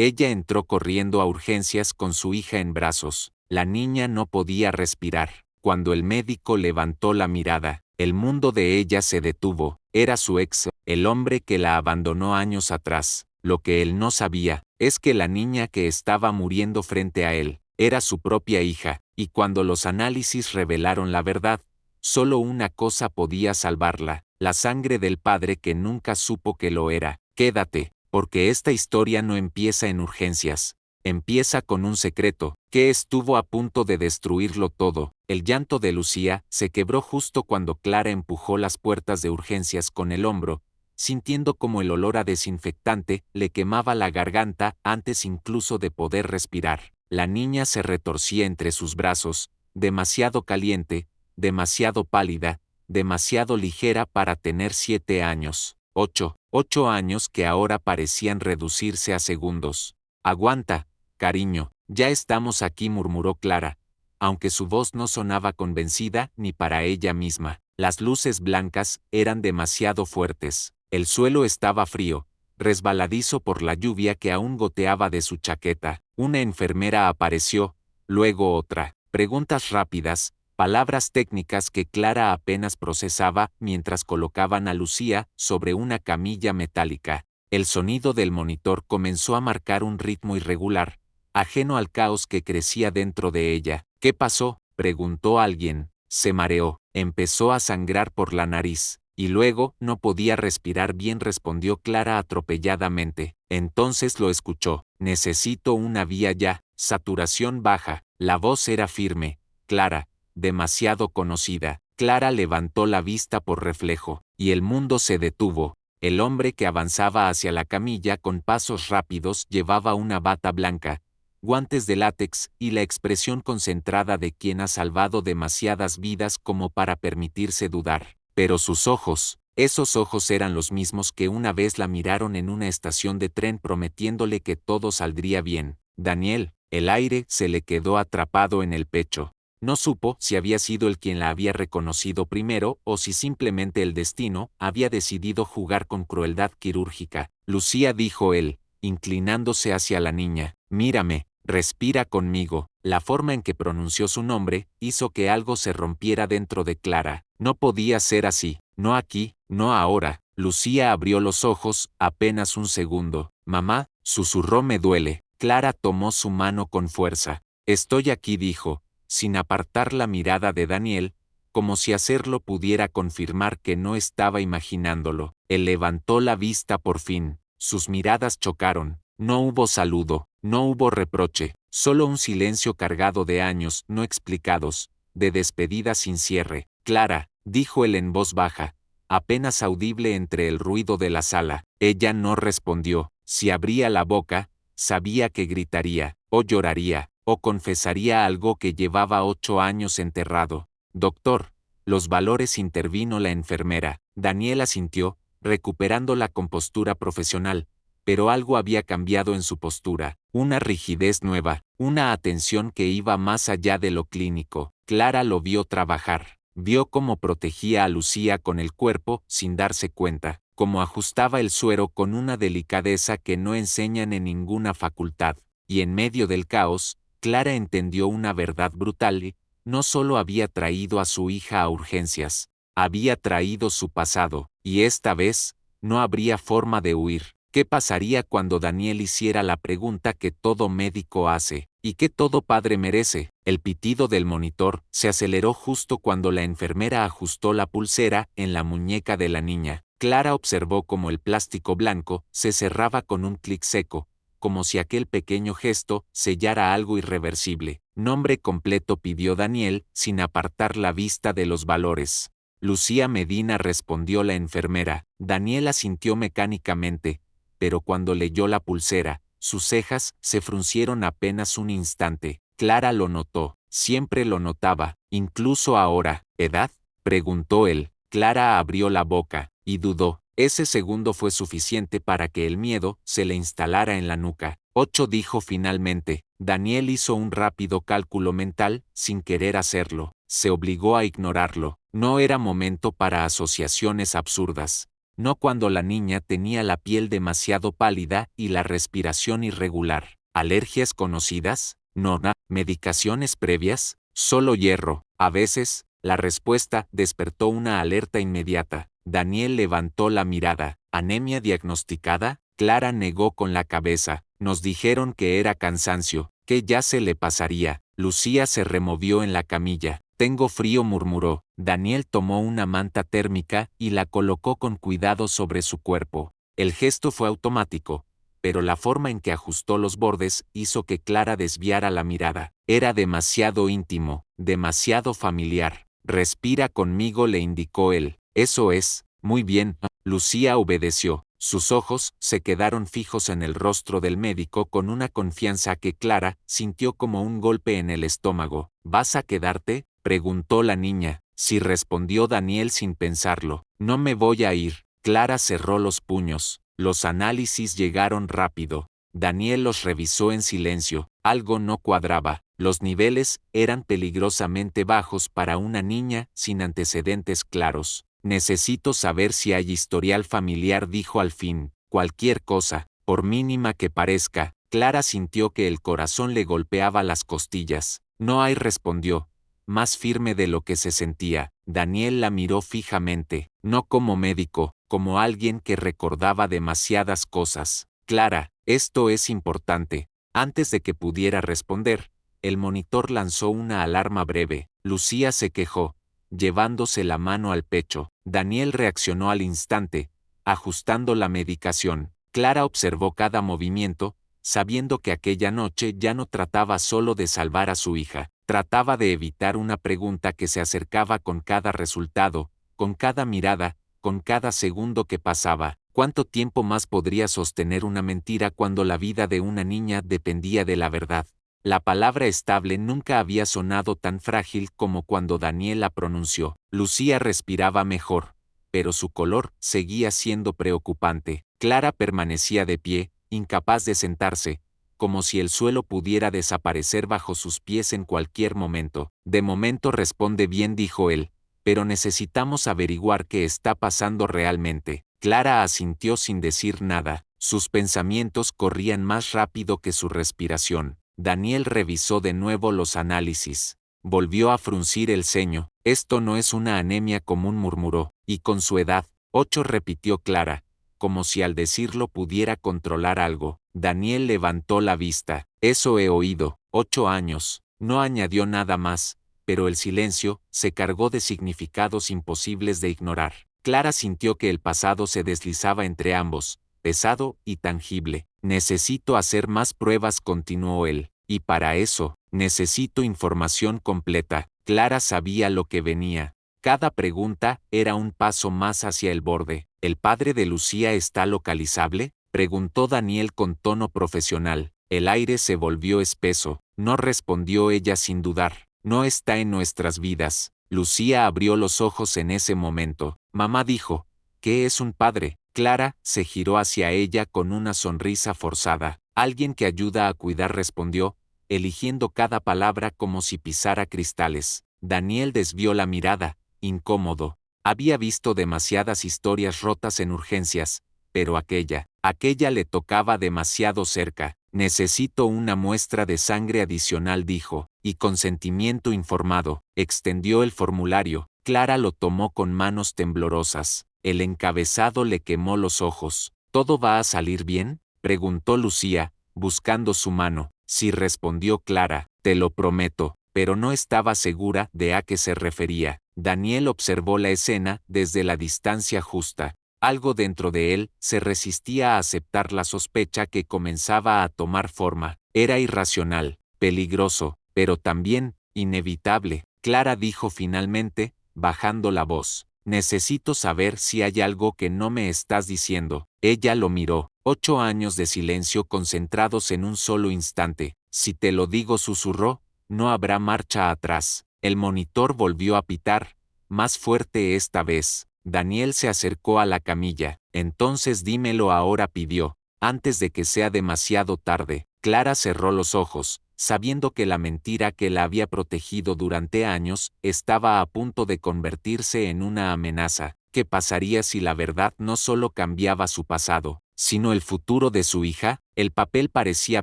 Ella entró corriendo a urgencias con su hija en brazos. La niña no podía respirar. Cuando el médico levantó la mirada, el mundo de ella se detuvo. Era su ex, el hombre que la abandonó años atrás. Lo que él no sabía es que la niña que estaba muriendo frente a él era su propia hija, y cuando los análisis revelaron la verdad, solo una cosa podía salvarla: la sangre del padre que nunca supo que lo era. Quédate, porque esta historia no empieza en urgencias. Empieza con un secreto, que estuvo a punto de destruirlo todo. El llanto de Lucía se quebró justo cuando Clara empujó las puertas de urgencias con el hombro, sintiendo como el olor a desinfectante le quemaba la garganta antes incluso de poder respirar. La niña se retorcía entre sus brazos, demasiado caliente, demasiado pálida, demasiado ligera para tener 7 años. 8 años que ahora parecían reducirse a segundos. Aguanta, cariño, ya estamos aquí, murmuró Clara, aunque su voz no sonaba convencida ni para ella misma. Las luces blancas eran demasiado fuertes. El suelo estaba frío, resbaladizo por la lluvia que aún goteaba de su chaqueta. Una enfermera apareció, luego otra. Preguntas rápidas, palabras técnicas que Clara apenas procesaba mientras colocaban a Lucía sobre una camilla metálica. El sonido del monitor comenzó a marcar un ritmo irregular, ajeno al caos que crecía dentro de ella. ¿Qué pasó?, preguntó alguien. Se mareó, empezó a sangrar por la nariz, y luego no podía respirar bien, respondió Clara atropelladamente. Entonces lo escuchó. Necesito una vía ya, saturación baja. La voz era firme, clara, demasiado conocida. Clara levantó la vista por reflejo, y el mundo se detuvo. El hombre que avanzaba hacia la camilla con pasos rápidos llevaba una bata blanca, guantes de látex y la expresión concentrada de quien ha salvado demasiadas vidas como para permitirse dudar. Pero sus ojos, esos ojos eran los mismos que una vez la miraron en una estación de tren prometiéndole que todo saldría bien. Daniel, el aire se le quedó atrapado en el pecho. No supo si había sido él quien la había reconocido primero o si simplemente el destino había decidido jugar con crueldad quirúrgica. Lucía, dijo él, inclinándose hacia la niña, mírame, respira conmigo. La forma en que pronunció su nombre hizo que algo se rompiera dentro de Clara. No podía ser así, no aquí, no ahora. Lucía abrió los ojos, apenas un segundo. Mamá, susurró, me duele. Clara tomó su mano con fuerza. Estoy aquí, dijo, sin apartar la mirada de Daniel, como si hacerlo pudiera confirmar que no estaba imaginándolo. Él levantó la vista por fin. Sus miradas chocaron. No hubo saludo, no hubo reproche, solo un silencio cargado de años no explicados, de despedida sin cierre. Clara, dijo él en voz baja, apenas audible entre el ruido de la sala. Ella no respondió. Si abría la boca, sabía que gritaría, o lloraría, o confesaría algo que llevaba 8 años enterrado. Doctor, los valores, intervino la enfermera. Daniel asintió, recuperando la compostura profesional, pero algo había cambiado en su postura, una rigidez nueva, una atención que iba más allá de lo clínico. Clara lo vio trabajar, vio cómo protegía a Lucía con el cuerpo sin darse cuenta, cómo ajustaba el suero con una delicadeza que no enseñan en ninguna facultad, y en medio del caos, Clara entendió una verdad brutal: no solo había traído a su hija a urgencias, había traído su pasado, y esta vez, no habría forma de huir. ¿Qué pasaría cuando Daniel hiciera la pregunta que todo médico hace, y que todo padre merece? El pitido del monitor se aceleró justo cuando la enfermera ajustó la pulsera en la muñeca de la niña. Clara observó cómo el plástico blanco se cerraba con un clic seco, como si aquel pequeño gesto sellara algo irreversible. Nombre completo, pidió Daniel, sin apartar la vista de los valores. Lucía Medina, respondió la enfermera. Daniel asintió mecánicamente, pero cuando leyó la pulsera, sus cejas se fruncieron apenas un instante. Clara lo notó, siempre lo notaba, incluso ahora. ¿Edad?, preguntó él. Clara abrió la boca, y dudó. Ese segundo fue suficiente para que el miedo se le instalara en la nuca. 8, dijo finalmente. Daniel hizo un rápido cálculo mental, sin querer hacerlo. Se obligó a ignorarlo. No era momento para asociaciones absurdas. no cuando la niña tenía la piel demasiado pálida y la respiración irregular. ¿Alergias conocidas? No. ¿Medicaciones previas? Solo hierro. A veces, la respuesta despertó una alerta inmediata. Daniel levantó la mirada. ¿Anemia diagnosticada? Clara negó con la cabeza. Nos dijeron que era cansancio, que ya se le pasaría. Lucía se removió en la camilla. Tengo frío, murmuró. Daniel tomó una manta térmica y la colocó con cuidado sobre su cuerpo. El gesto fue automático, pero la forma en que ajustó los bordes hizo que Clara desviara la mirada. Era demasiado íntimo, demasiado familiar. Respira conmigo, le indicó él. Eso es, muy bien. Lucía obedeció. Sus ojos se quedaron fijos en el rostro del médico con una confianza que Clara sintió como un golpe en el estómago. ¿Vas a quedarte?, preguntó la niña. Sí, respondió Daniel sin pensarlo. No me voy a ir. Clara cerró los puños. Los análisis llegaron rápido. Daniel los revisó en silencio. Algo no cuadraba. Los niveles eran peligrosamente bajos para una niña sin antecedentes claros. Necesito saber si hay historial familiar, dijo al fin. Cualquier cosa, por mínima que parezca. Clara sintió que el corazón le golpeaba las costillas. No hay, respondió, más firme de lo que se sentía. Daniel la miró fijamente, no como médico, como alguien que recordaba demasiadas cosas. Clara, esto es importante. Antes de que pudiera responder, el monitor lanzó una alarma breve. Lucía se quejó, llevándose la mano al pecho. Daniel reaccionó al instante, ajustando la medicación. Clara observó cada movimiento, sabiendo que aquella noche ya no trataba solo de salvar a su hija, trataba de evitar una pregunta que se acercaba con cada resultado, con cada mirada, con cada segundo que pasaba. ¿Cuánto tiempo más podría sostener una mentira cuando la vida de una niña dependía de la verdad? La palabra estable nunca había sonado tan frágil como cuando Daniel la pronunció. Lucía respiraba mejor, pero su color seguía siendo preocupante. Clara permanecía de pie, incapaz de sentarse, como si el suelo pudiera desaparecer bajo sus pies en cualquier momento. De momento responde bien, dijo él, pero necesitamos averiguar qué está pasando realmente. Clara asintió sin decir nada. Sus pensamientos corrían más rápido que su respiración. Daniel revisó de nuevo los análisis. Volvió a fruncir el ceño. Esto no es una anemia común, murmuró. Y con su edad, 8, repitió Clara, como si al decirlo pudiera controlar algo. Daniel levantó la vista. Eso he oído. 8 años. No añadió nada más, pero el silencio se cargó de significados imposibles de ignorar. Clara sintió que el pasado se deslizaba entre ambos, pesado y tangible. Necesito hacer más pruebas, continuó él, y para eso, necesito información completa. Clara sabía lo que venía. Cada pregunta era un paso más hacia el borde. ¿El padre de Lucía está localizable?, preguntó Daniel con tono profesional. El aire se volvió espeso. No, respondió ella sin dudar. No está en nuestras vidas. Lucía abrió los ojos en ese momento. Mamá, dijo, ¿qué es un padre? Clara se giró hacia ella con una sonrisa forzada. Alguien que ayuda a cuidar, respondió, eligiendo cada palabra como si pisara cristales. Daniel desvió la mirada, incómodo. Había visto demasiadas historias rotas en urgencias, pero aquella le tocaba demasiado cerca. Necesito una muestra de sangre adicional, dijo, y consentimiento informado. Extendió el formulario. Clara lo tomó con manos temblorosas. El encabezado le quemó los ojos. ¿Todo va a salir bien?, preguntó Lucía, buscando su mano. Sí, respondió Clara, te lo prometo, pero no estaba segura de a qué se refería. Daniel observó la escena desde la distancia justa. Algo dentro de él se resistía a aceptar la sospecha que comenzaba a tomar forma. Era irracional, peligroso, pero también inevitable. Clara dijo finalmente, bajando la voz. Necesito saber si hay algo que no me estás diciendo. Ella lo miró. 8 años de silencio concentrados en un solo instante. Si te lo digo, susurró, no habrá marcha atrás. El monitor volvió a pitar, más fuerte esta vez. Daniel se acercó a la camilla. Entonces dímelo ahora, pidió, antes de que sea demasiado tarde. Clara cerró los ojos, sabiendo que la mentira que la había protegido durante años estaba a punto de convertirse en una amenaza. ¿Qué pasaría si la verdad no solo cambiaba su pasado, sino el futuro de su hija? El papel parecía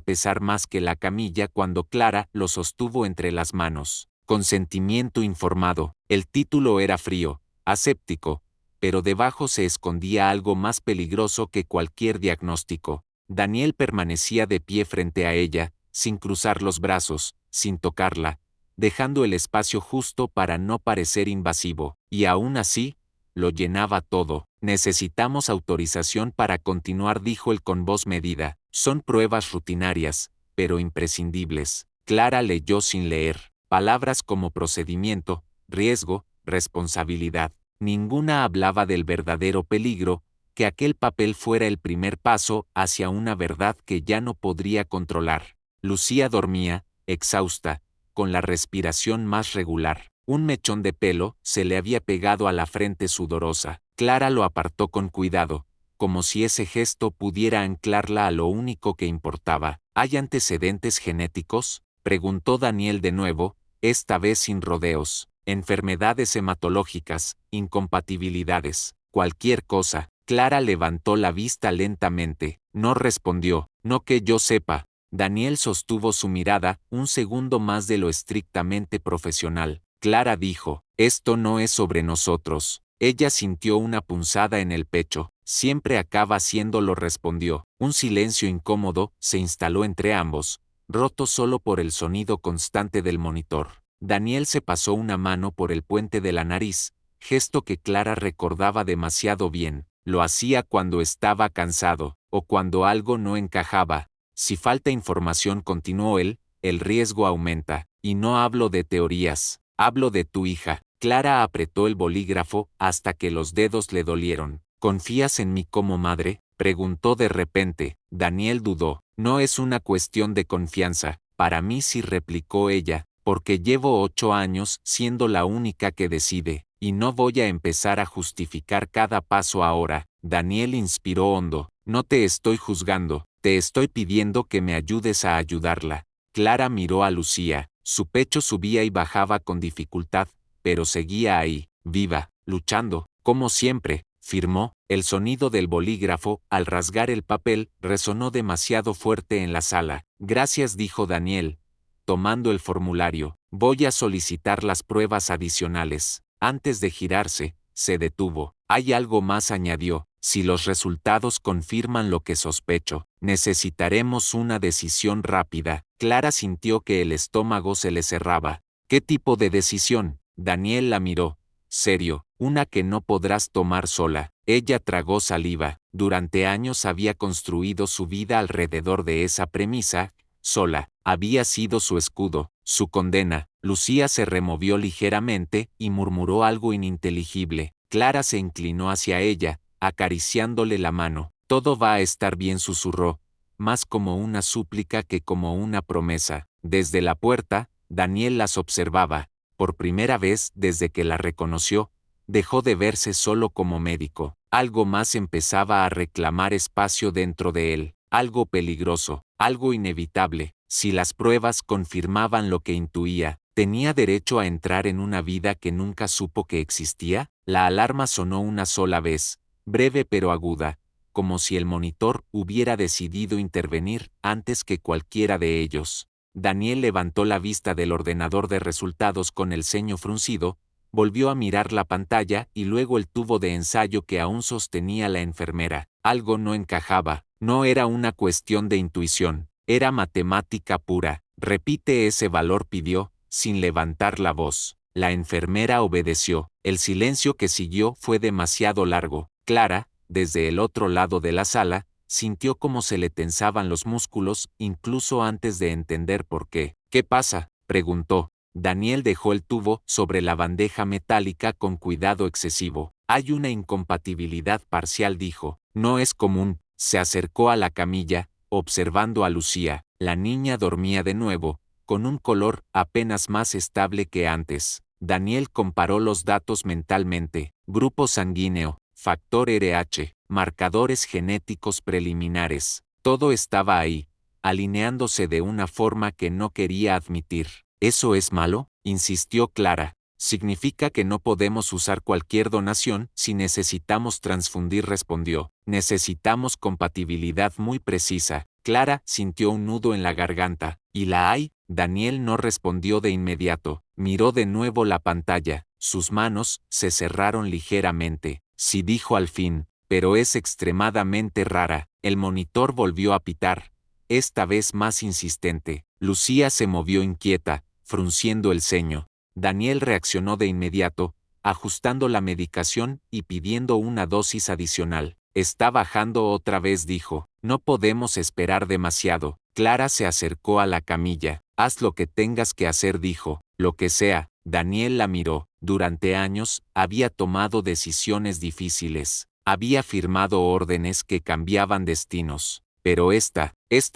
pesar más que la camilla cuando Clara lo sostuvo entre las manos. Consentimiento informado. El título era frío, aséptico, pero debajo se escondía algo más peligroso que cualquier diagnóstico. Daniel permanecía de pie frente a ella, sin cruzar los brazos, sin tocarla, dejando el espacio justo para no parecer invasivo, y aún así, lo llenaba todo. Necesitamos autorización para continuar, dijo él con voz medida. Son pruebas rutinarias, pero imprescindibles. Clara leyó sin leer. Palabras como procedimiento, riesgo, responsabilidad. Ninguna hablaba del verdadero peligro, que aquel papel fuera el primer paso hacia una verdad que ya no podría controlar. Lucía dormía, exhausta, con la respiración más regular. Un mechón de pelo se le había pegado a la frente sudorosa. Clara lo apartó con cuidado, como si ese gesto pudiera anclarla a lo único que importaba. ¿Hay antecedentes genéticos?, preguntó Daniel de nuevo, esta vez sin rodeos. Enfermedades hematológicas, incompatibilidades, cualquier cosa. Clara levantó la vista lentamente. No respondió. No que yo sepa. Daniel sostuvo su mirada un segundo más de lo estrictamente profesional. Clara dijo, esto no es sobre nosotros. Ella sintió una punzada en el pecho. Siempre acaba haciéndolo, respondió. Un silencio incómodo se instaló entre ambos, roto solo por el sonido constante del monitor. Daniel se pasó una mano por el puente de la nariz, gesto que Clara recordaba demasiado bien. Lo hacía cuando estaba cansado, o cuando algo no encajaba. Si falta información, continuó él, el riesgo aumenta. Y no hablo de teorías, hablo de tu hija. Clara apretó el bolígrafo hasta que los dedos le dolieron. ¿Confías en mí como madre?, preguntó de repente. Daniel dudó. No es una cuestión de confianza, para mí sí, replicó ella, porque llevo 8 años siendo la única que decide, y no voy a empezar a justificar cada paso ahora. Daniel inspiró hondo. No te estoy juzgando, te estoy pidiendo que me ayudes a ayudarla. Clara miró a Lucía. Su pecho subía y bajaba con dificultad, pero seguía ahí, viva, luchando, como siempre, firmó. El sonido del bolígrafo, al rasgar el papel, resonó demasiado fuerte en la sala. Gracias, dijo Daniel, tomando el formulario. Voy a solicitar las pruebas adicionales. Antes de girarse, se detuvo. Hay algo más, añadió. Si los resultados confirman lo que sospecho, necesitaremos una decisión rápida. Clara sintió que el estómago se le cerraba. ¿Qué tipo de decisión? Daniel la miró. Serio, una que no podrás tomar sola. Ella tragó saliva. Durante años había construido su vida alrededor de esa premisa. Sola, había sido su escudo, su condena. Lucía se removió ligeramente y murmuró algo ininteligible. Clara se inclinó hacia ella, acariciándole la mano. Todo va a estar bien, susurró, más como una súplica que como una promesa. Desde la puerta, Daniel las observaba. Por primera vez desde que la reconoció, dejó de verse solo como médico. Algo más empezaba a reclamar espacio dentro de él, algo peligroso, algo inevitable. Si las pruebas confirmaban lo que intuía, ¿tenía derecho a entrar en una vida que nunca supo que existía? La alarma sonó una sola vez, breve pero aguda, como si el monitor hubiera decidido intervenir antes que cualquiera de ellos. Daniel levantó la vista del ordenador de resultados con el ceño fruncido, volvió a mirar la pantalla y luego el tubo de ensayo que aún sostenía la enfermera. Algo no encajaba. No era una cuestión de intuición, era matemática pura. Repite ese valor, pidió, sin levantar la voz. La enfermera obedeció. El silencio que siguió fue demasiado largo. Clara, desde el otro lado de la sala, sintió cómo se le tensaban los músculos, incluso antes de entender por qué. ¿Qué pasa?, preguntó. Daniel dejó el tubo sobre la bandeja metálica con cuidado excesivo. Hay una incompatibilidad parcial, dijo. No es común. Se acercó a la camilla, observando a Lucía. La niña dormía de nuevo, con un color apenas más estable que antes. Daniel comparó los datos mentalmente. Grupo sanguíneo, factor RH, marcadores genéticos preliminares. Todo estaba ahí, alineándose de una forma que no quería admitir. ¿Eso es malo?, insistió Clara. Significa que no podemos usar cualquier donación si necesitamos transfundir, respondió. Necesitamos compatibilidad muy precisa. Clara sintió un nudo en la garganta. ¿Y la hay? Daniel no respondió de inmediato. Miró de nuevo la pantalla. Sus manos se cerraron ligeramente. Sí, dijo al fin, pero es extremadamente rara. El monitor volvió a pitar, esta vez más insistente. Lucía se movió inquieta, frunciendo el ceño. Daniel reaccionó de inmediato, ajustando la medicación y pidiendo una dosis adicional. Está bajando otra vez, dijo. No podemos esperar demasiado. Clara se acercó a la camilla. Haz lo que tengas que hacer, dijo. Lo que sea. Daniel la miró. Durante años, había tomado decisiones difíciles. Había firmado órdenes que cambiaban destinos. Pero esta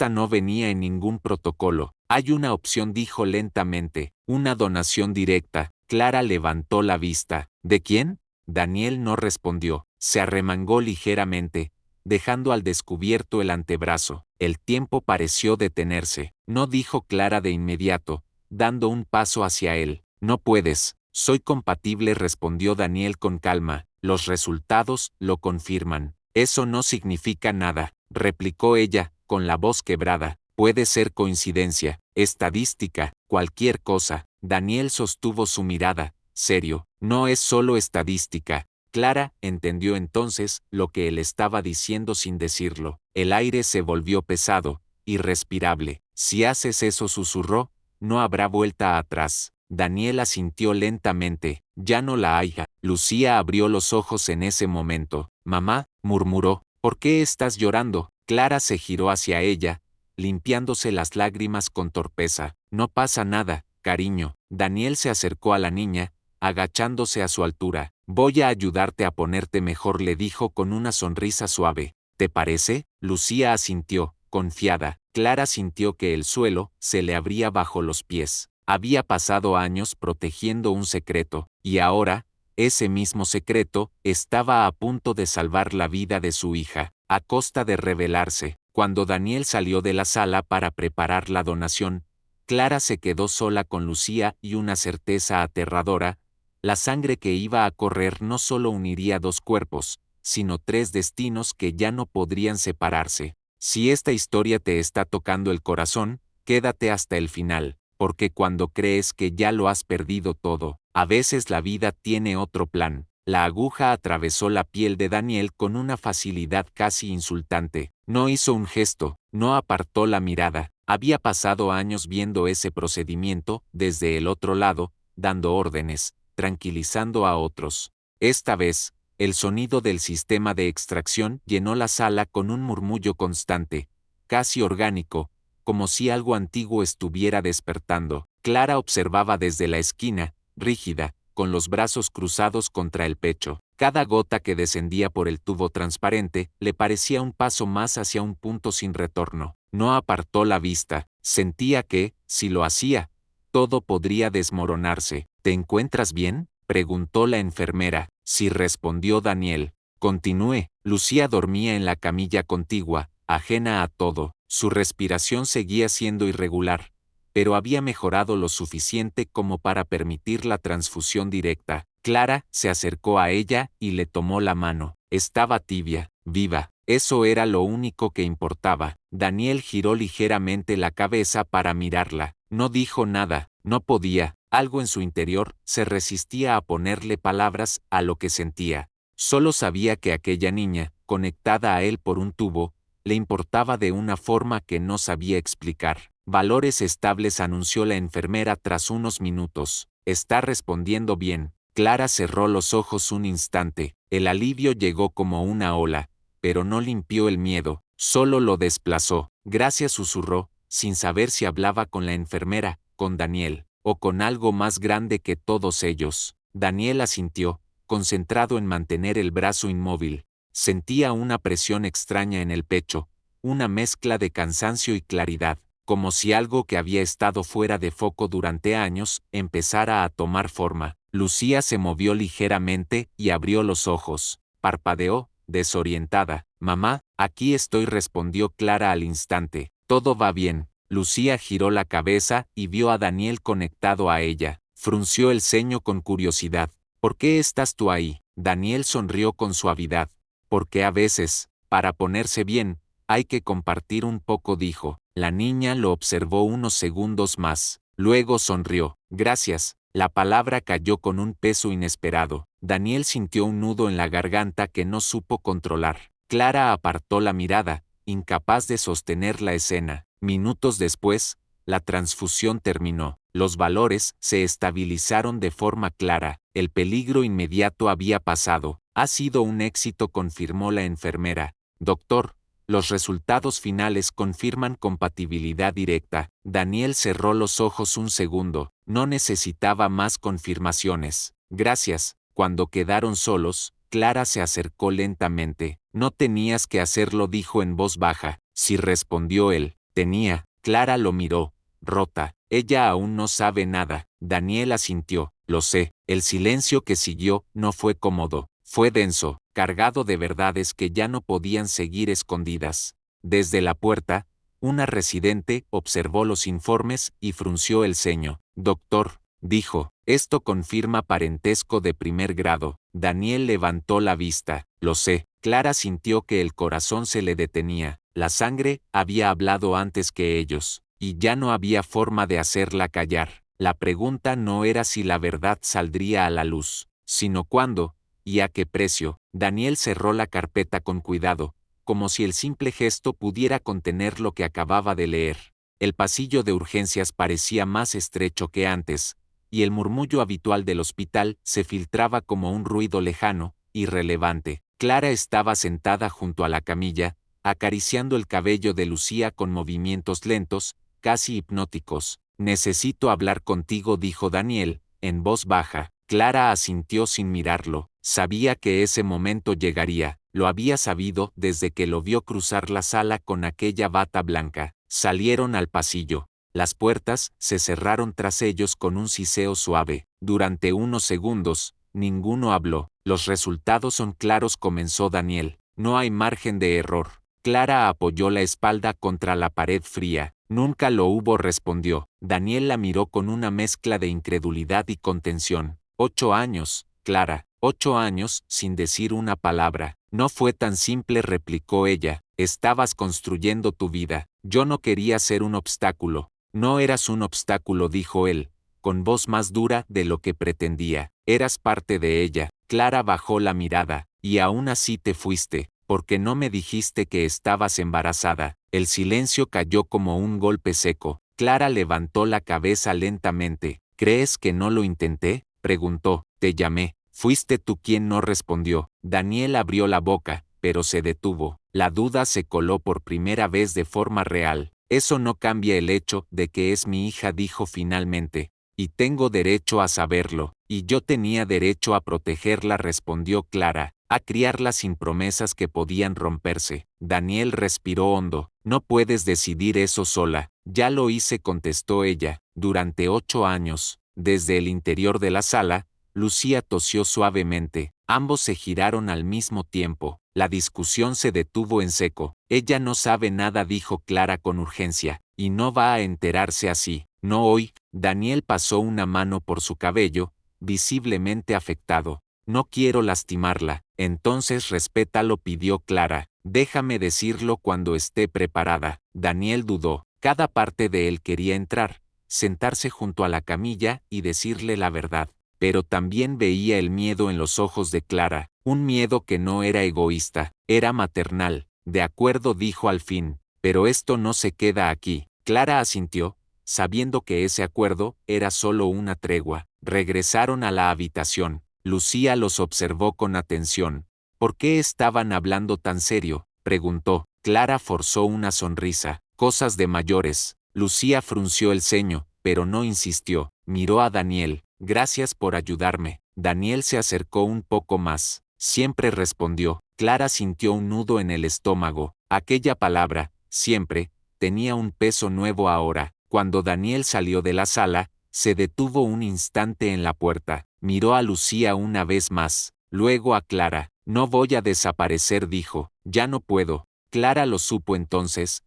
no venía en ningún protocolo. Hay una opción, dijo lentamente. Una donación directa. Clara levantó la vista. ¿De quién? Daniel no respondió. Se arremangó ligeramente, dejando al descubierto el antebrazo. El tiempo pareció detenerse. No, dijo Clara de inmediato, dando un paso hacia él. No puedes. Soy compatible, respondió Daniel con calma. Los resultados lo confirman. Eso no significa nada, replicó ella, con la voz quebrada. Puede ser coincidencia, estadística, cualquier cosa. Daniel sostuvo su mirada, serio. No es solo estadística. Clara entendió entonces lo que él estaba diciendo sin decirlo. El aire se volvió pesado, irrespirable. Si haces eso, susurró, no habrá vuelta atrás. Daniel asintió lentamente. Ya no la hay. Lucía abrió los ojos en ese momento. Mamá, murmuró, ¿por qué estás llorando? Clara se giró hacia ella, limpiándose las lágrimas con torpeza. No pasa nada, cariño. Daniel se acercó a la niña, agachándose a su altura. Voy a ayudarte a ponerte mejor, le dijo con una sonrisa suave. ¿Te parece? Lucía asintió, confiada. Clara sintió que el suelo se le abría bajo los pies. Había pasado años protegiendo un secreto, y ahora, ese mismo secreto estaba a punto de salvar la vida de su hija, a costa de revelarse. Cuando Daniel salió de la sala para preparar la donación, Clara se quedó sola con Lucía y una certeza aterradora. La sangre que iba a correr no solo uniría dos cuerpos, sino tres destinos que ya no podrían separarse. Si esta historia te está tocando el corazón, quédate hasta el final, porque cuando crees que ya lo has perdido todo, a veces la vida tiene otro plan. La aguja atravesó la piel de Daniel con una facilidad casi insultante. No hizo un gesto, no apartó la mirada. Había pasado años viendo ese procedimiento desde el otro lado, dando órdenes, tranquilizando a otros. Esta vez, el sonido del sistema de extracción llenó la sala con un murmullo constante, casi orgánico, como si algo antiguo estuviera despertando. Clara observaba desde la esquina, rígida, con los brazos cruzados contra el pecho. Cada gota que descendía por el tubo transparente le parecía un paso más hacia un punto sin retorno. No apartó la vista. Sentía que, si lo hacía, todo podría desmoronarse. ¿Te encuentras bien?, preguntó la enfermera. Sí, respondió Daniel. Continúe. Lucía dormía en la camilla contigua, ajena a todo. Su respiración seguía siendo irregular, pero había mejorado lo suficiente como para permitir la transfusión directa. Clara se acercó a ella y le tomó la mano. Estaba tibia, viva. Eso era lo único que importaba. Daniel giró ligeramente la cabeza para mirarla. No dijo nada, no podía. Algo en su interior se resistía a ponerle palabras a lo que sentía. Solo sabía que aquella niña, conectada a él por un tubo, le importaba de una forma que no sabía explicar. Valores estables, anunció la enfermera tras unos minutos. Está respondiendo bien. Clara cerró los ojos un instante. El alivio llegó como una ola, pero no limpió el miedo, solo lo desplazó. Gracias, susurró, sin saber si hablaba con la enfermera, con Daniel, o con algo más grande que todos ellos. Daniel asintió, concentrado en mantener el brazo inmóvil. Sentía una presión extraña en el pecho, una mezcla de cansancio y claridad, como si algo que había estado fuera de foco durante años empezara a tomar forma. Lucía se movió ligeramente y abrió los ojos. Parpadeó, desorientada. Mamá, aquí estoy, respondió Clara al instante. Todo va bien. Lucía giró la cabeza y vio a Daniel conectado a ella, frunció el ceño con curiosidad. ¿Por qué estás tú ahí? Daniel sonrió con suavidad. Porque a veces, para ponerse bien, hay que compartir un poco, dijo. La niña lo observó unos segundos más. Luego sonrió. Gracias. La palabra cayó con un peso inesperado. Daniel sintió un nudo en la garganta que no supo controlar. Clara apartó la mirada, incapaz de sostener la escena. Minutos después, la transfusión terminó. Los valores se estabilizaron de forma clara. El peligro inmediato había pasado. Ha sido un éxito, confirmó la enfermera. Doctor, los resultados finales confirman compatibilidad directa. Daniel cerró los ojos un segundo. No necesitaba más confirmaciones. Gracias. Cuando quedaron solos, Clara se acercó lentamente. No tenías que hacerlo, dijo en voz baja. Sí, respondió él. Tenía. Clara lo miró. Rota. Ella aún no sabe nada. Daniel asintió. Lo sé. El silencio que siguió no fue cómodo. Fue denso, cargado de verdades que ya no podían seguir escondidas. Desde la puerta, una residente observó los informes y frunció el ceño. Doctor, dijo, esto confirma parentesco de primer grado. Daniel levantó la vista. Lo sé. Clara sintió que el corazón se le detenía. La sangre había hablado antes que ellos, y ya no había forma de hacerla callar. La pregunta no era si la verdad saldría a la luz, sino cuándo. ¿Y a qué precio? Daniel cerró la carpeta con cuidado, como si el simple gesto pudiera contener lo que acababa de leer. El pasillo de urgencias parecía más estrecho que antes, y el murmullo habitual del hospital se filtraba como un ruido lejano, irrelevante. Clara estaba sentada junto a la camilla, acariciando el cabello de Lucía con movimientos lentos, casi hipnóticos. Necesito hablar contigo, dijo Daniel, en voz baja. Clara asintió sin mirarlo. Sabía que ese momento llegaría, lo había sabido desde que lo vio cruzar la sala con aquella bata blanca. Salieron al pasillo. Las puertas se cerraron tras ellos con un siseo suave. Durante unos segundos, ninguno habló. Los resultados son claros, comenzó Daniel. No hay margen de error. Clara apoyó la espalda contra la pared fría. Nunca lo hubo, respondió. Daniel la miró con una mezcla de incredulidad y contención. 8 años, Clara. 8 años, sin decir una palabra. No fue tan simple, replicó ella. Estabas construyendo tu vida. Yo no quería ser un obstáculo. No eras un obstáculo, dijo él, con voz más dura de lo que pretendía. Eras parte de ella. Clara bajó la mirada. Y aún así te fuiste, porque no me dijiste que estabas embarazada. El silencio cayó como un golpe seco. Clara levantó la cabeza lentamente. ¿Crees que no lo intenté?, preguntó. Te llamé. Fuiste tú quien no respondió. Daniel abrió la boca, pero se detuvo. La duda se coló por primera vez de forma real. Eso no cambia el hecho de que es mi hija, dijo finalmente. Y tengo derecho a saberlo. Y yo tenía derecho a protegerla, respondió Clara, a criarla sin promesas que podían romperse. Daniel respiró hondo. No puedes decidir eso sola. Ya lo hice, contestó ella. Durante 8 años. Desde el interior de la sala, Lucía tosió suavemente. Ambos se giraron al mismo tiempo. La discusión se detuvo en seco. Ella no sabe nada, dijo Clara con urgencia, y no va a enterarse así. No hoy. Daniel pasó una mano por su cabello, visiblemente afectado. No quiero lastimarla. Entonces respétalo, pidió Clara. Déjame decirlo cuando esté preparada. Daniel dudó. Cada parte de él quería entrar, sentarse junto a la camilla y decirle la verdad. Pero también veía el miedo en los ojos de Clara, un miedo que no era egoísta, era maternal. De acuerdo, dijo al fin, pero esto no se queda aquí. Clara asintió, sabiendo que ese acuerdo era solo una tregua. Regresaron a la habitación. Lucía los observó con atención. ¿Por qué estaban hablando tan serio?, preguntó. Clara forzó una sonrisa. Cosas de mayores. Lucía frunció el ceño, pero no insistió. Miró a Daniel. Gracias por ayudarme. Daniel se acercó un poco más. Siempre, respondió. Clara sintió un nudo en el estómago. Aquella palabra, siempre, tenía un peso nuevo ahora. Cuando Daniel salió de la sala, se detuvo un instante en la puerta. Miró a Lucía una vez más, luego a Clara. No voy a desaparecer, dijo. Ya no puedo. Clara lo supo entonces.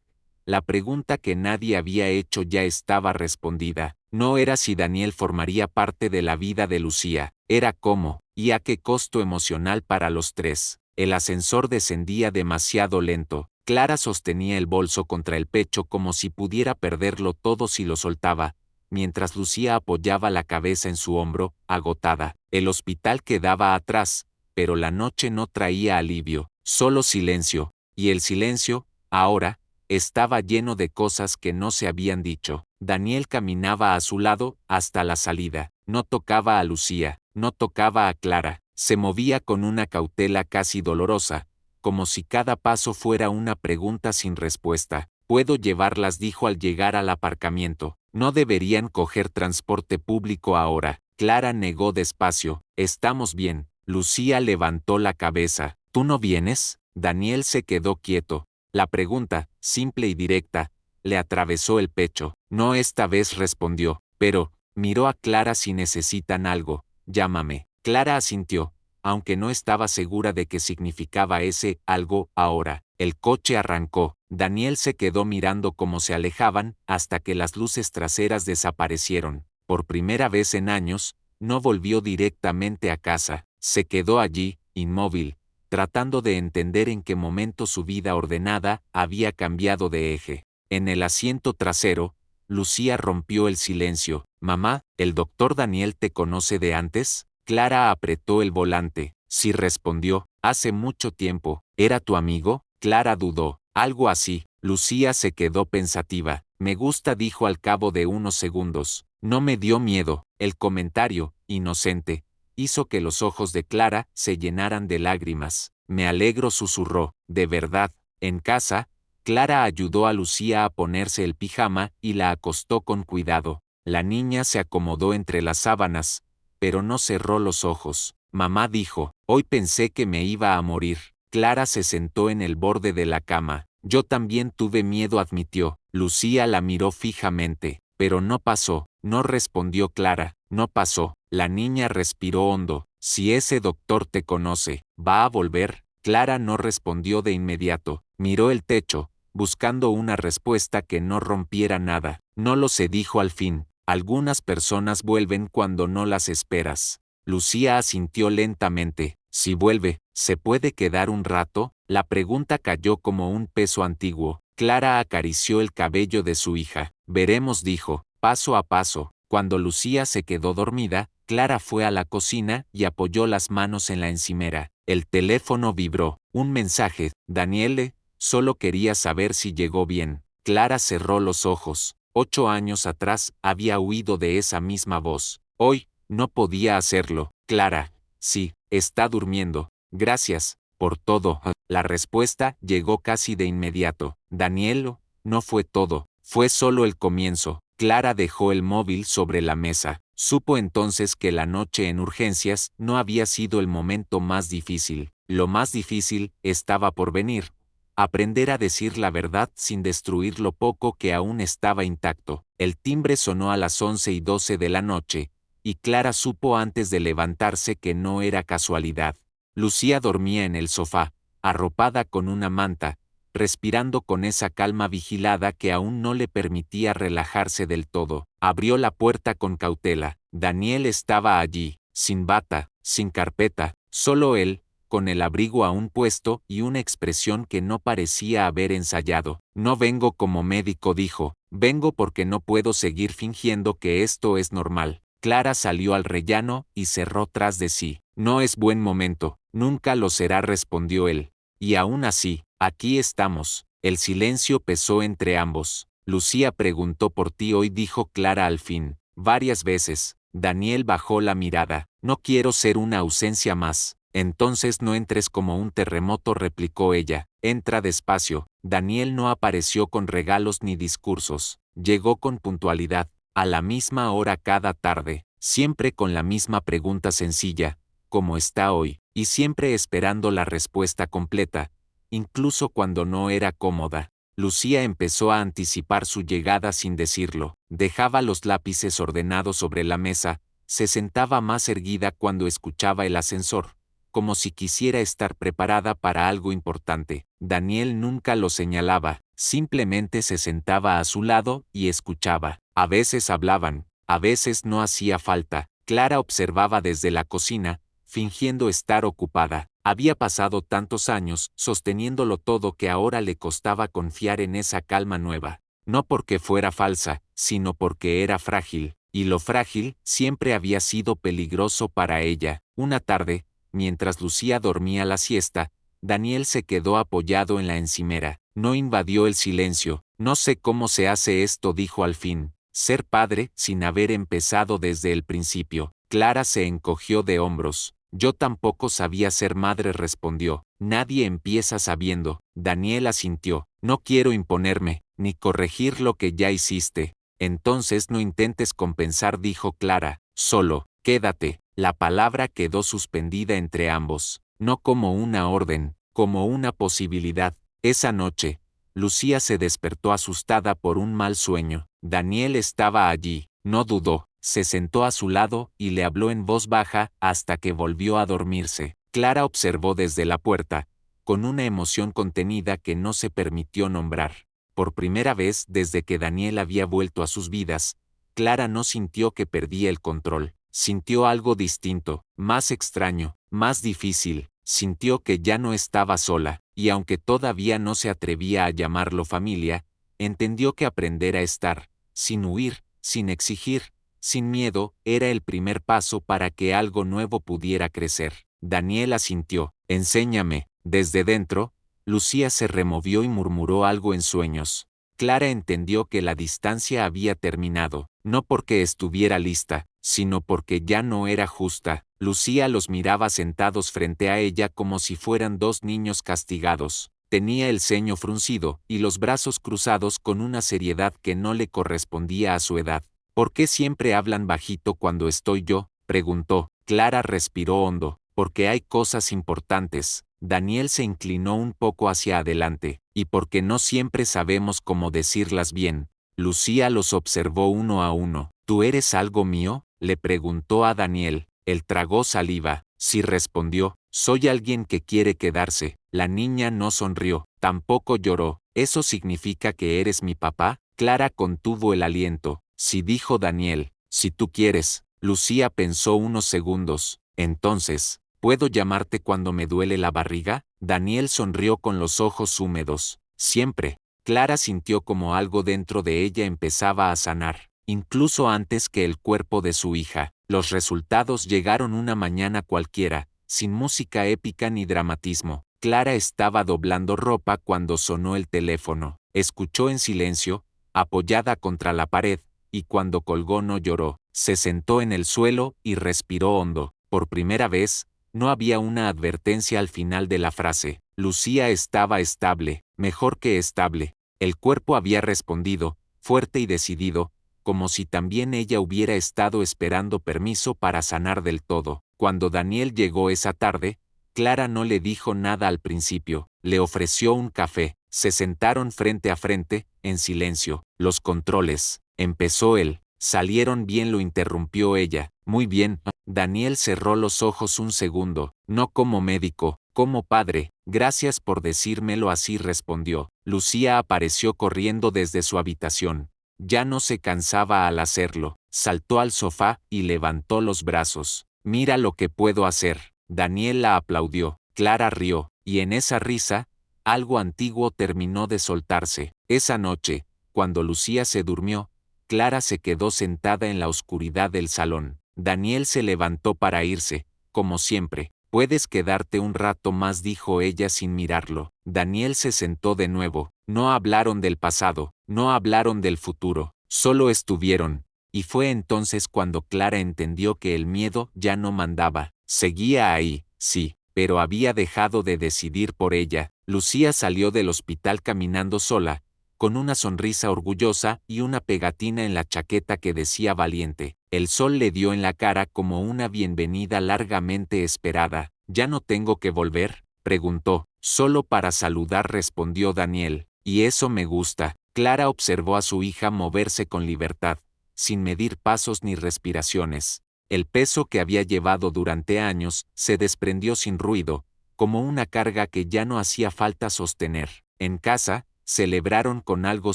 La pregunta que nadie había hecho ya estaba respondida. No era si Daniel formaría parte de la vida de Lucía, era cómo, y a qué costo emocional para los tres. El ascensor descendía demasiado lento. Clara sostenía el bolso contra el pecho como si pudiera perderlo todo si lo soltaba, mientras Lucía apoyaba la cabeza en su hombro, agotada. El hospital quedaba atrás, pero la noche no traía alivio, solo silencio, y el silencio, ahora, estaba lleno de cosas que no se habían dicho. Daniel caminaba a su lado hasta la salida. No tocaba a Lucía, no tocaba a Clara. Se movía con una cautela casi dolorosa, como si cada paso fuera una pregunta sin respuesta. «Puedo llevarlas», dijo al llegar al aparcamiento. «No deberían coger transporte público ahora». Clara negó despacio. «Estamos bien». Lucía levantó la cabeza. «¿Tú no vienes?» Daniel se quedó quieto. La pregunta, simple y directa, le atravesó el pecho. «No, esta vez», respondió. «Pero», miró a Clara, «si necesitan algo, llámame». Clara asintió, aunque no estaba segura de qué significaba ese algo ahora. El coche arrancó. Daniel se quedó mirando cómo se alejaban hasta que las luces traseras desaparecieron. Por primera vez en años, no volvió directamente a casa. Se quedó allí, inmóvil, tratando de entender en qué momento su vida ordenada había cambiado de eje. En el asiento trasero, Lucía rompió el silencio. «Mamá, ¿el doctor Daniel te conoce de antes?» Clara apretó el volante. «Sí», respondió. «Hace mucho tiempo». «¿Era tu amigo?» Clara dudó. «Algo así». Lucía se quedó pensativa. «Me gusta», dijo al cabo de unos segundos. «No me dio miedo». El comentario, inocente, hizo que los ojos de Clara se llenaran de lágrimas. «Me alegro», susurró. «De verdad». En casa, Clara ayudó a Lucía a ponerse el pijama y la acostó con cuidado. La niña se acomodó entre las sábanas, pero no cerró los ojos. Mamá dijo, «Hoy pensé que me iba a morir». Clara se sentó en el borde de la cama. «Yo también tuve miedo», admitió. Lucía la miró fijamente. «Pero no pasó», no respondió Clara. «No pasó». La niña respiró hondo. «Si ese doctor te conoce, ¿va a volver?» Clara no respondió de inmediato. Miró el techo, buscando una respuesta que no rompiera nada. «No lo sé», dijo al fin. «Algunas personas vuelven cuando no las esperas». Lucía asintió lentamente. «Si vuelve, ¿se puede quedar un rato?» La pregunta cayó como un peso antiguo. Clara acarició el cabello de su hija. «Veremos», dijo, paso a paso. Cuando Lucía se quedó dormida, Clara fue a la cocina y apoyó las manos en la encimera. El teléfono vibró. Un mensaje. «Daniele, solo quería saber si llegó bien». Clara cerró los ojos. 8 años atrás había huido de esa misma voz. Hoy, no podía hacerlo. «Clara, sí, está durmiendo. Gracias por todo». La respuesta llegó casi de inmediato. «Danielo, no fue todo, fue solo el comienzo». Clara dejó el móvil sobre la mesa. Supo entonces que la noche en urgencias no había sido el momento más difícil. Lo más difícil estaba por venir. Aprender a decir la verdad sin destruir lo poco que aún estaba intacto. El timbre sonó a las 11:12 de la noche, y Clara supo antes de levantarse que no era casualidad. Lucía dormía en el sofá, arropada con una manta, respirando con esa calma vigilada que aún no le permitía relajarse del todo. Abrió la puerta con cautela. Daniel estaba allí, sin bata, sin carpeta, solo él, con el abrigo aún puesto y una expresión que no parecía haber ensayado. «No vengo como médico», dijo, «vengo porque no puedo seguir fingiendo que esto es normal». Clara salió al rellano y cerró tras de sí. «No es buen momento». «Nunca lo será», respondió él. «Y aún así, aquí estamos». El silencio pesó entre ambos. «Lucía preguntó por ti hoy», dijo Clara al fin. «Varias veces». Daniel bajó la mirada. «No quiero ser una ausencia más». «Entonces no entres como un terremoto», replicó ella. «Entra despacio». Daniel no apareció con regalos ni discursos. Llegó con puntualidad, a la misma hora cada tarde, siempre con la misma pregunta sencilla, «¿Cómo está hoy?», y siempre esperando la respuesta completa, incluso cuando no era cómoda. Lucía empezó a anticipar su llegada sin decirlo. Dejaba los lápices ordenados sobre la mesa, se sentaba más erguida cuando escuchaba el ascensor, como si quisiera estar preparada para algo importante. Daniel nunca lo señalaba, simplemente se sentaba a su lado y escuchaba. A veces hablaban, A veces no hacía falta. Clara observaba desde la cocina, fingiendo estar ocupada. Había pasado tantos años sosteniéndolo todo que ahora le costaba confiar en esa calma nueva. No porque fuera falsa, sino porque era frágil, y lo frágil siempre había sido peligroso para ella. Una tarde, mientras Lucía dormía la siesta, Daniel se quedó apoyado en la encimera. No invadió el silencio. No sé cómo se hace esto, dijo al fin. Ser padre sin haber empezado desde el principio. Clara se encogió de hombros. Yo tampoco sabía ser madre, respondió. Nadie empieza sabiendo. Daniel asintió. No quiero imponerme, ni corregir lo que ya hiciste. Entonces no intentes compensar, dijo Clara. Solo, quédate. La palabra quedó suspendida entre ambos. No como una orden, como una posibilidad. Esa noche, Lucía se despertó asustada por un mal sueño. Daniel estaba allí. No dudó. Se sentó a su lado y le habló en voz baja hasta que volvió a dormirse. Clara observó desde la puerta, con una emoción contenida que no se permitió nombrar. Por primera vez desde que Daniel había vuelto a sus vidas, Clara no sintió que perdía el control. Sintió algo distinto, más extraño, más difícil. Sintió que ya no estaba sola, y aunque todavía no se atrevía a llamarlo familia, entendió que aprender a estar, sin huir, sin exigir, sin miedo, era el primer paso para que algo nuevo pudiera crecer. Daniel asintió. Enséñame. Desde dentro, Lucía se removió y murmuró algo en sueños. Clara entendió que la distancia había terminado, no porque estuviera lista, sino porque ya no era justa. Lucía los miraba sentados frente a ella como si fueran dos niños castigados. Tenía el ceño fruncido y los brazos cruzados con una seriedad que no le correspondía a su edad. ¿Por qué siempre hablan bajito cuando estoy yo?, preguntó. Clara respiró hondo. Porque hay cosas importantes. Daniel se inclinó un poco hacia adelante, y porque no siempre sabemos cómo decirlas bien. Lucía los observó uno a uno. ¿Tú eres algo mío?, le preguntó a Daniel. Él tragó saliva. Sí, respondió. Soy alguien que quiere quedarse. La niña no sonrió, tampoco lloró. ¿Eso significa que eres mi papá? Clara contuvo el aliento. Sí, dijo Daniel. Si tú quieres. Lucía pensó unos segundos. Entonces, ¿puedo llamarte cuando me duele la barriga? Daniel sonrió con los ojos húmedos. Siempre. Clara sintió como algo dentro de ella empezaba a sanar, incluso antes que el cuerpo de su hija. Los resultados llegaron una mañana cualquiera, sin música épica ni dramatismo. Clara estaba doblando ropa cuando sonó el teléfono. Escuchó en silencio, apoyada contra la pared, y cuando colgó no lloró. Se sentó en el suelo y respiró hondo. Por primera vez, no había una advertencia al final de la frase. Lucía estaba estable, mejor que estable. El cuerpo había respondido, fuerte y decidido, como si también ella hubiera estado esperando permiso para sanar del todo. Cuando Daniel llegó esa tarde, Clara no le dijo nada al principio. Le ofreció un café. Se sentaron frente a frente, en silencio. Los controles. Empezó él. Salieron bien, lo interrumpió ella. Muy bien. Daniel cerró los ojos un segundo. No como médico, como padre. Gracias por decírmelo así, respondió. Lucía apareció corriendo desde su habitación. Ya no se cansaba al hacerlo. Saltó al sofá y levantó los brazos. Mira lo que puedo hacer. Daniel la aplaudió. Clara rió, y en esa risa, algo antiguo terminó de soltarse. Esa noche, cuando Lucía se durmió, Clara se quedó sentada en la oscuridad del salón. Daniel se levantó para irse, como siempre. Puedes quedarte un rato más, dijo ella sin mirarlo. Daniel se sentó de nuevo. No hablaron del pasado, no hablaron del futuro, solo estuvieron. Y fue entonces cuando Clara entendió que el miedo ya no mandaba. Seguía ahí, sí, pero había dejado de decidir por ella. Lucía salió del hospital caminando sola, con una sonrisa orgullosa y una pegatina en la chaqueta que decía valiente. El sol le dio en la cara como una bienvenida largamente esperada. ¿Ya no tengo que volver?, preguntó. Solo para saludar, respondió Daniel. Y eso me gusta. Clara observó a su hija moverse con libertad, sin medir pasos ni respiraciones. El peso que había llevado durante años se desprendió sin ruido, como una carga que ya no hacía falta sostener. En casa, celebraron con algo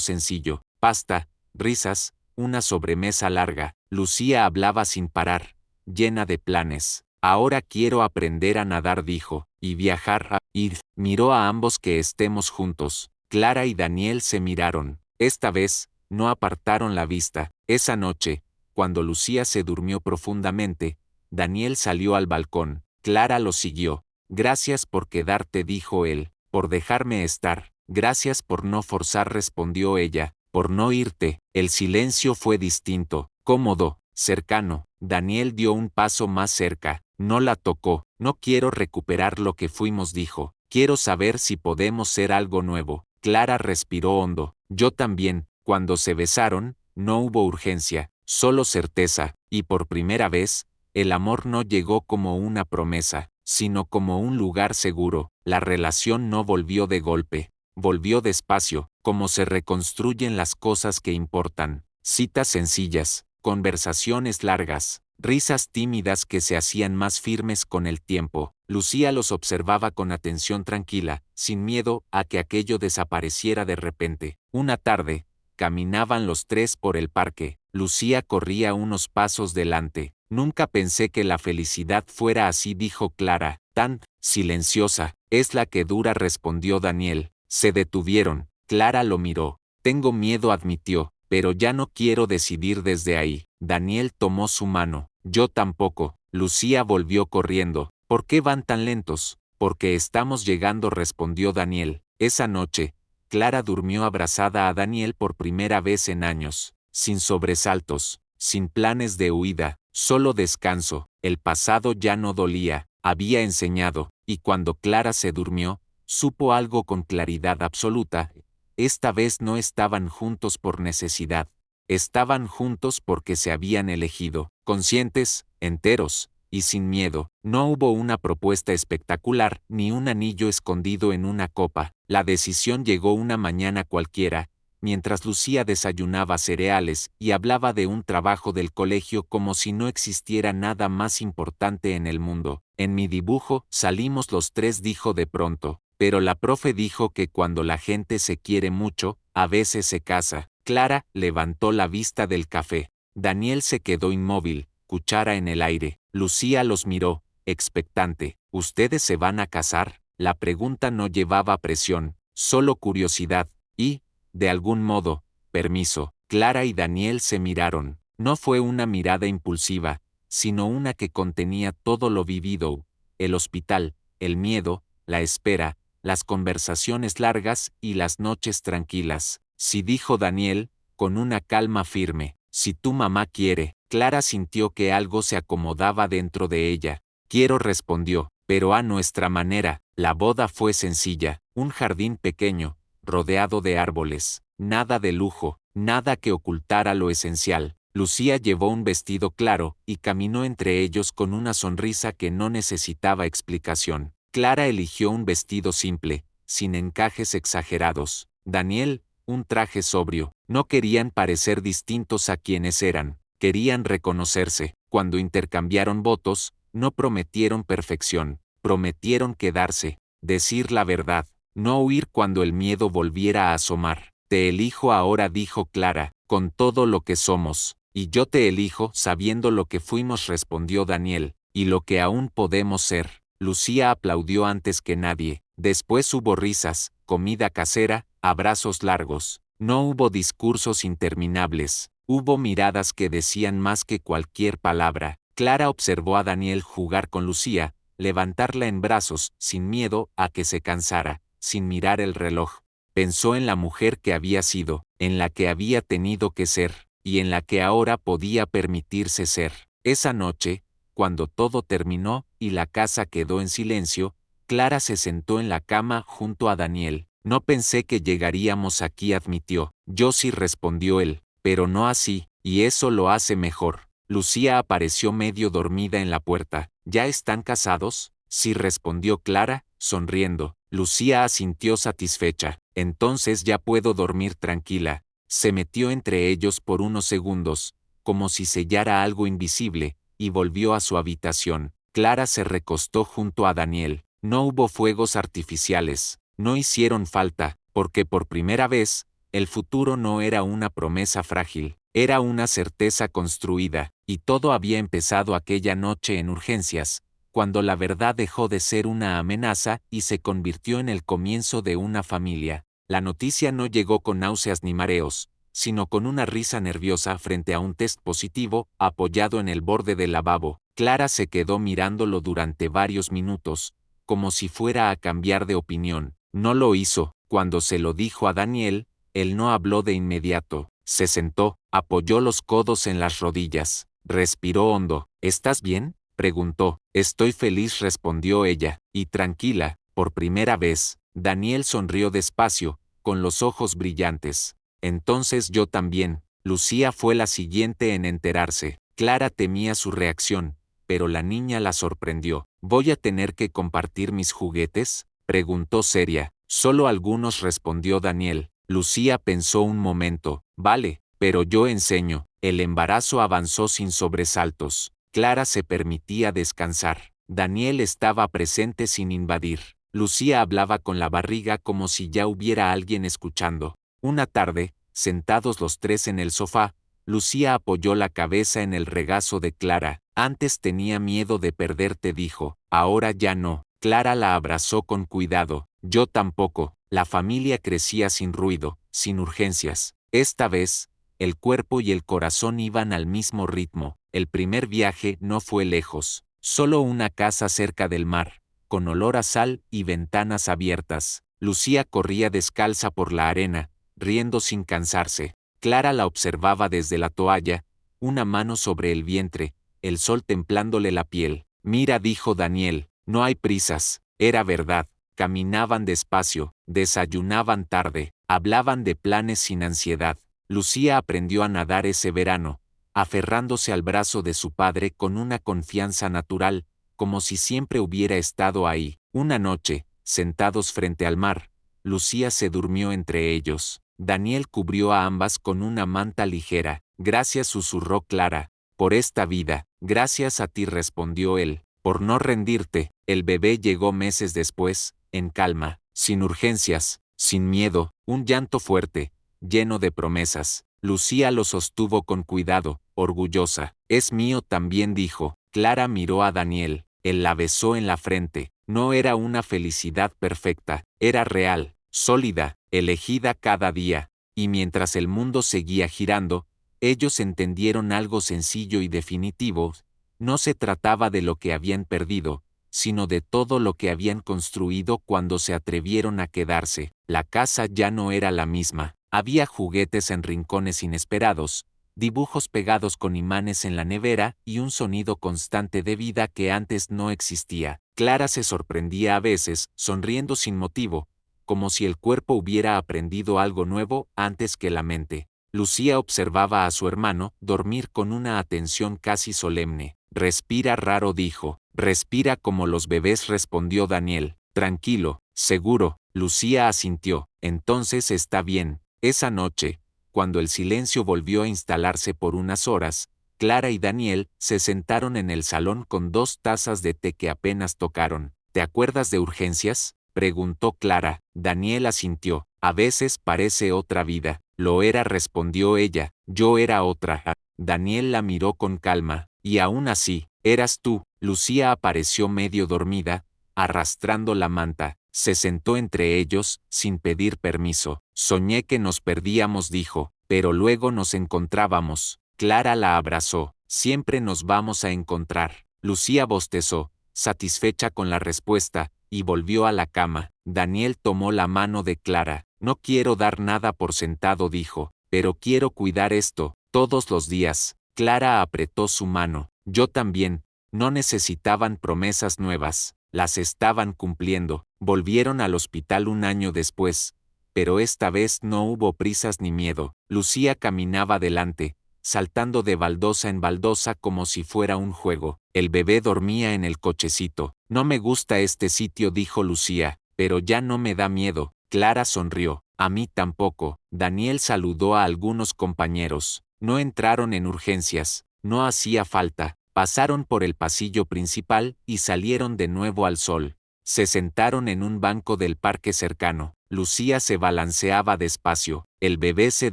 sencillo: pasta, risas, una sobremesa larga. Lucía hablaba sin parar, llena de planes. Ahora quiero aprender a nadar, dijo, y viajar a ir. Miró a ambos que estemos juntos. Clara y Daniel se miraron. Esta vez, no apartaron la vista. Esa noche, cuando Lucía se durmió profundamente, Daniel salió al balcón. Clara lo siguió. Gracias por quedarte, dijo él, por dejarme estar. Gracias por no forzar, respondió ella, por no irte. El silencio fue distinto, cómodo, cercano. Daniel dio un paso más cerca. No la tocó. No quiero recuperar lo que fuimos, dijo. Quiero saber si podemos ser algo nuevo. Clara respiró hondo. Yo también. Cuando se besaron, no hubo urgencia, solo certeza, y por primera vez, el amor no llegó como una promesa, sino como un lugar seguro. La relación no volvió de golpe, volvió despacio, como se reconstruyen las cosas que importan. Citas sencillas, conversaciones largas, risas tímidas que se hacían más firmes con el tiempo. Lucía los observaba con atención tranquila, sin miedo a que aquello desapareciera de repente. Una tarde, caminaban los tres por el parque. Lucía corría unos pasos delante. Nunca pensé que la felicidad fuera así, dijo Clara, tan silenciosa. Es la que dura, respondió Daniel. Se detuvieron. Clara lo miró. Tengo miedo, admitió, pero ya no quiero decidir desde ahí. Daniel tomó su mano. Yo tampoco. Lucía volvió corriendo. ¿Por qué van tan lentos? Porque estamos llegando, respondió Daniel. Esa noche, Clara durmió abrazada a Daniel por primera vez en años, sin sobresaltos, sin planes de huida, solo descanso. El pasado ya no dolía, había enseñado, y cuando Clara se durmió, supo algo con claridad absoluta. Esta vez no estaban juntos por necesidad, estaban juntos porque se habían elegido, conscientes, enteros, y sin miedo. No hubo una propuesta espectacular, ni un anillo escondido en una copa. La decisión llegó una mañana cualquiera, mientras Lucía desayunaba cereales y hablaba de un trabajo del colegio como si no existiera nada más importante en el mundo. En mi dibujo salimos los tres, dijo de pronto, pero la profe dijo que cuando la gente se quiere mucho, a veces se casa. Clara levantó la vista del café. Daniel se quedó inmóvil, cuchara en el aire. Lucía los miró, expectante. ¿Ustedes se van a casar? La pregunta no llevaba presión, solo curiosidad, y, de algún modo, permiso. Clara y Daniel se miraron. No fue una mirada impulsiva, sino una que contenía todo lo vivido: el hospital, el miedo, la espera, las conversaciones largas y las noches tranquilas. Sí, dijo Daniel, con una calma firme. Si tu mamá quiere. Clara sintió que algo se acomodaba dentro de ella. Quiero, respondió, pero a nuestra manera. La boda fue sencilla, un jardín pequeño, rodeado de árboles, nada de lujo, nada que ocultara lo esencial. Lucía llevó un vestido claro y caminó entre ellos con una sonrisa que no necesitaba explicación. Clara eligió un vestido simple, sin encajes exagerados. Daniel, un traje sobrio. No querían parecer distintos a quienes eran. Querían reconocerse. Cuando intercambiaron votos, no prometieron perfección, prometieron quedarse, decir la verdad, no huir cuando el miedo volviera a asomar. Te elijo ahora, dijo Clara, con todo lo que somos, y yo te elijo sabiendo lo que fuimos, respondió Daniel, y lo que aún podemos ser. Lucía aplaudió antes que nadie. Después hubo risas, comida casera, abrazos largos. No hubo discursos interminables. Hubo miradas que decían más que cualquier palabra. Clara observó a Daniel jugar con Lucía, levantarla en brazos, sin miedo a que se cansara, sin mirar el reloj. Pensó en la mujer que había sido, en la que había tenido que ser, y en la que ahora podía permitirse ser. Esa noche, cuando todo terminó y la casa quedó en silencio, Clara se sentó en la cama junto a Daniel. No pensé que llegaríamos aquí, admitió. Yo sí, respondió él, pero no así, y eso lo hace mejor. Lucía apareció medio dormida en la puerta. ¿Ya están casados? Sí, respondió Clara, sonriendo. Lucía asintió satisfecha. Entonces ya puedo dormir tranquila. Se metió entre ellos por unos segundos, como si sellara algo invisible, y volvió a su habitación. Clara se recostó junto a Daniel. No hubo fuegos artificiales. No hicieron falta, porque por primera vez, el futuro no era una promesa frágil, Era una certeza construida, y todo había empezado aquella noche en urgencias, cuando la verdad dejó de ser una amenaza y se convirtió en el comienzo de una familia. La noticia no llegó con náuseas ni mareos, sino con una risa nerviosa frente a un test positivo, apoyado en el borde del lavabo. Clara se quedó mirándolo durante varios minutos, como si fuera a cambiar de opinión. No lo hizo. Cuando se lo dijo a Daniel, él no habló de inmediato. Se sentó, apoyó los codos en las rodillas, respiró hondo. ¿Estás bien?, preguntó. Estoy feliz, respondió ella, y tranquila. Por primera vez, Daniel sonrió despacio, con los ojos brillantes. Entonces yo también. Lucía fue la siguiente en enterarse. Clara temía su reacción, pero la niña la sorprendió. ¿Voy a tener que compartir mis juguetes?, preguntó seria. Solo algunos, respondió Daniel. Lucía pensó un momento. Vale, pero yo enseño. El embarazo avanzó sin sobresaltos. Clara se permitía descansar. Daniel estaba presente sin invadir. Lucía hablaba con la barriga como si ya hubiera alguien escuchando. Una tarde, sentados los tres en el sofá, Lucía apoyó la cabeza en el regazo de Clara. Antes tenía miedo de perderte, dijo. Ahora ya no. Clara la abrazó con cuidado. Yo tampoco. La familia crecía sin ruido, sin urgencias. Esta vez, el cuerpo y el corazón iban al mismo ritmo. El primer viaje no fue lejos. Solo una casa cerca del mar, con olor a sal y ventanas abiertas. Lucía corría descalza por la arena, riendo sin cansarse. Clara la observaba desde la toalla, una mano sobre el vientre, el sol templándole la piel. Mira, dijo Daniel, no hay prisas. Era verdad. Caminaban despacio, desayunaban tarde, hablaban de planes sin ansiedad. Lucía aprendió a nadar ese verano, aferrándose al brazo de su padre con una confianza natural, como si siempre hubiera estado ahí. Una noche, sentados frente al mar, Lucía se durmió entre ellos. Daniel cubrió a ambas con una manta ligera. Gracias, susurró Clara, por esta vida. Gracias a ti, respondió él, por no rendirte. El bebé llegó meses después, en calma, sin urgencias, sin miedo, un llanto fuerte, lleno de promesas. Lucía lo sostuvo con cuidado, orgullosa. Es mío también, dijo. Clara miró a Daniel. Él la besó en la frente. No era una felicidad perfecta, era real, sólida, elegida cada día. Y mientras el mundo seguía girando, ellos entendieron algo sencillo y definitivo. No se trataba de lo que habían perdido, sino de todo lo que habían construido cuando se atrevieron a quedarse. La casa ya no era la misma. Había juguetes en rincones inesperados, dibujos pegados con imanes en la nevera y un sonido constante de vida que antes no existía. Clara se sorprendía a veces, sonriendo sin motivo, como si el cuerpo hubiera aprendido algo nuevo antes que la mente. Lucía observaba a su hermano dormir con una atención casi solemne. Respira raro, dijo. Respira como los bebés, respondió Daniel. Tranquilo, seguro. Lucía asintió. Entonces está bien. Esa noche, cuando el silencio volvió a instalarse por unas horas, Clara y Daniel se sentaron en el salón con 2 tazas de té que apenas tocaron. ¿Te acuerdas de urgencias?, preguntó Clara. Daniel asintió. A veces parece otra vida. Lo era, respondió ella. Yo era otra. Daniel la miró con calma. Y aún así, eras tú. Lucía apareció medio dormida, arrastrando la manta. Se sentó entre ellos, sin pedir permiso. Soñé que nos perdíamos, dijo, pero luego nos encontrábamos. Clara la abrazó. Siempre nos vamos a encontrar. Lucía bostezó, satisfecha con la respuesta, y volvió a la cama. Daniel tomó la mano de Clara. No quiero dar nada por sentado, dijo, pero quiero cuidar esto, todos los días. Clara apretó su mano. Yo también. No necesitaban promesas nuevas. Las estaban cumpliendo. Volvieron al hospital un año después, pero esta vez no hubo prisas ni miedo. Lucía caminaba delante, saltando de baldosa en baldosa como si fuera un juego. El bebé dormía en el cochecito. No me gusta este sitio, dijo Lucía, pero ya no me da miedo. Clara sonrió. A mí tampoco. Daniel saludó a algunos compañeros. No entraron en urgencias. No hacía falta. Pasaron por el pasillo principal y salieron de nuevo al sol. Se sentaron en un banco del parque cercano. Lucía se balanceaba despacio. El bebé se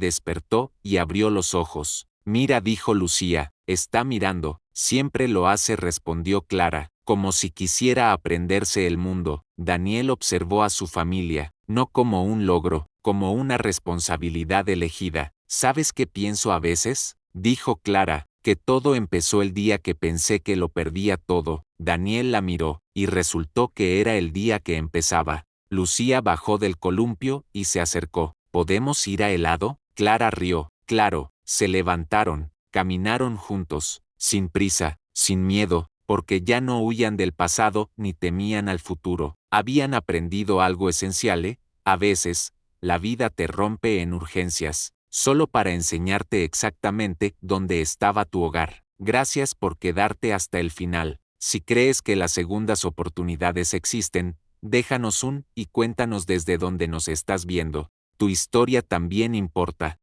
despertó y abrió los ojos. Mira, dijo Lucía, está mirando. Siempre lo hace, respondió Clara, como si quisiera aprenderse el mundo. Daniel observó a su familia, no como un logro, como una responsabilidad elegida. ¿Sabes qué pienso a veces?, dijo Clara, que todo empezó el día que pensé que lo perdía todo. Daniel la miró, y resultó que era el día que empezaba. Lucía bajó del columpio y se acercó. ¿Podemos ir a helado? Clara rió. Claro. Se levantaron, caminaron juntos, sin prisa, sin miedo, porque ya no huían del pasado ni temían al futuro. Habían aprendido algo esencial, ¿eh? A veces, la vida te rompe en urgencias, solo para enseñarte exactamente dónde estaba tu hogar. Gracias por quedarte hasta el final. Si crees que las segundas oportunidades existen, déjanos y cuéntanos desde dónde nos estás viendo. Tu historia también importa.